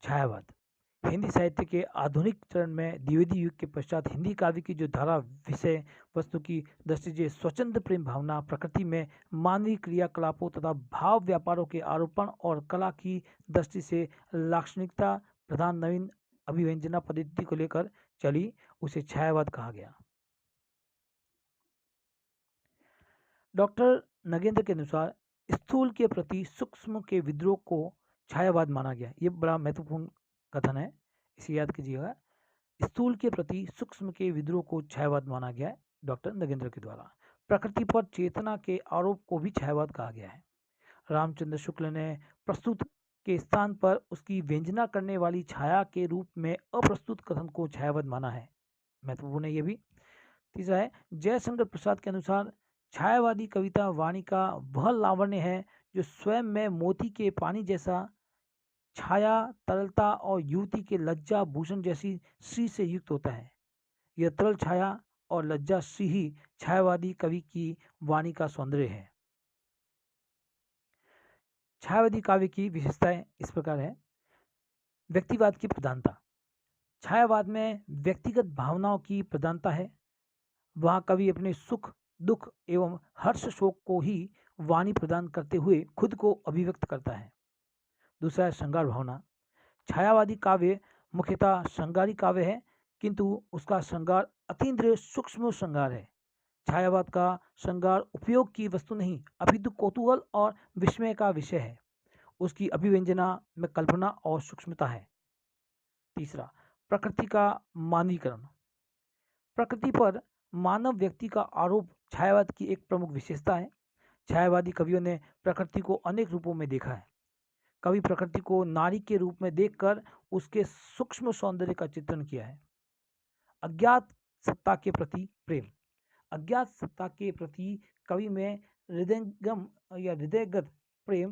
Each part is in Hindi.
छायावाद हिंदी साहित्य के आधुनिक चरण में द्विवेदी युग के पश्चात हिंदी काव्य की जो धारा विषय वस्तु की दृष्टि से स्वच्छंद प्रेम भावना, प्रकृति में मानवीय क्रियाकलापों तथा भाव व्यापारों के आरोपण और कला की दृष्टि से लाक्षणिकता प्रधान नवीन अभिव्यंजना पद्धति को लेकर चली, उसे छायावाद कहा गया। डॉक्टर नगेंद्र के अनुसार स्थूल के प्रति सूक्ष्म के विद्रोह को छायावाद माना गया। ये बड़ा महत्वपूर्ण कथन है, इसे याद कीजिएगा। स्थूल के प्रति सूक्ष्म के विद्रोह को छायावाद माना गया है डॉक्टर नगेंद्र के द्वारा। प्रकृति पर चेतना के आरोप को भी छायावाद कहा गया है। रामचंद्र शुक्ल ने प्रस्तुत के स्थान पर उसकी व्यंजना करने वाली छाया के रूप में अप्रस्तुत कथन को छायावाद माना है। महत्वपूर्ण है ये भी। तीसरा है जयशंकर प्रसाद के अनुसार छायावादी कविता वाणी का वह लावण्य है जो स्वयं में मोती के पानी जैसा छाया, तरलता और युवती के लज्जा भूषण जैसी श्री से युक्त होता है। यह तरल छाया और लज्जा श्री ही छायावादी कवि की वाणी का सौंदर्य है। छायावादी काव्य की विशेषताएं इस प्रकार है। व्यक्तिवाद की प्रधानता। छायावाद में व्यक्तिगत भावनाओं की प्रधानता है। वहाँ कवि अपने सुख, दुख एवं हर्ष शोक को ही वाणी प्रदान करते हुए खुद को अभिव्यक्त करता है। दूसरा है श्रृंगार भावना। छायावादी काव्य मुख्यतः श्रृंगारी काव्य है, किंतु उसका श्रृंगार अतीन्द्रिय सूक्ष्म श्रृंगार है। छायावाद का श्रृंगार उपयोग की वस्तु नहीं, अपितु कौतूहल और विस्मय का विषय है। उसकी अभिव्यंजना में कल्पना और सूक्ष्मता है। तीसरा, प्रकृति का मानवीकरण। प्रकृति पर मानव व्यक्ति का आरोप छायावाद की एक प्रमुख विशेषता है। छायावादी कवियों ने प्रकृति को अनेक रूपों में देखा है। कवि प्रकृति को नारी के रूप में देखकर उसके सूक्ष्म सौंदर्य का चित्रण किया है। अज्ञात सत्ता के प्रति प्रेम। अज्ञात सत्ता के प्रति कवि में हृदयंगम या हृदयगत प्रेम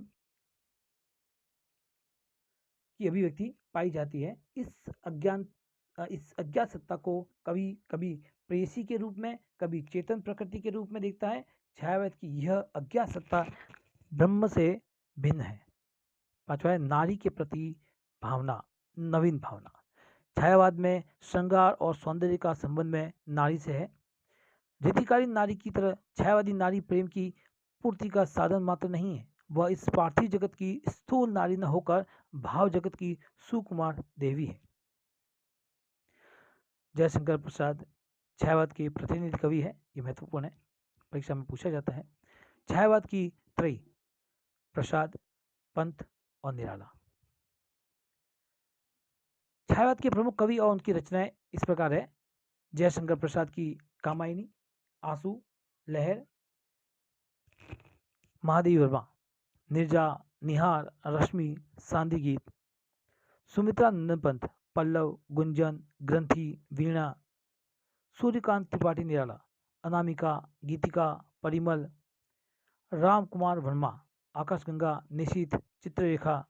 की अभिव्यक्ति पाई जाती है। इस अज्ञात सत्ता को कवि कभी प्रेयसी के रूप में, कभी चेतन प्रकृति के रूप में देखता है। छायावाद की यह अज्ञात सत्ता ब्रह्म से भिन्न है। पांचवा है नारी के प्रति भावना, नवीन भावना। छायावाद में श्रृंगार और सौंदर्य का संबंध में नारी से है। रीतिकालीन नारी की तरह छायावादी नारी प्रेम की पूर्ति का साधन मात्र नहीं है, वह इस पार्थिव जगत की स्थूल नारी न होकर भाव जगत की सुकुमार देवी है। जयशंकर प्रसाद छायावाद के प्रतिनिधि कवि है, ये महत्वपूर्ण है, परीक्षा में पूछा जाता है। छायावाद की त्रयी, प्रसाद, पंत और निराला। छायावाद के प्रमुख कवि और उनकी रचनाएं इस प्रकार है। जयशंकर प्रसाद की कामायनी, आंसू, लहर, महादेवी वर्मा, निर्जा, निहार, रश्मि, सांदी गीत। सुमित्रा नंदन पंत, पल्लव, गुंजन, ग्रंथि, वीणा। सूर्यकांत त्रिपाठी निराला, अनामिका, गीतिका, परिमल। राम कुमार वर्मा, आकाशगंगा, निशीथ, चित्ररेखा,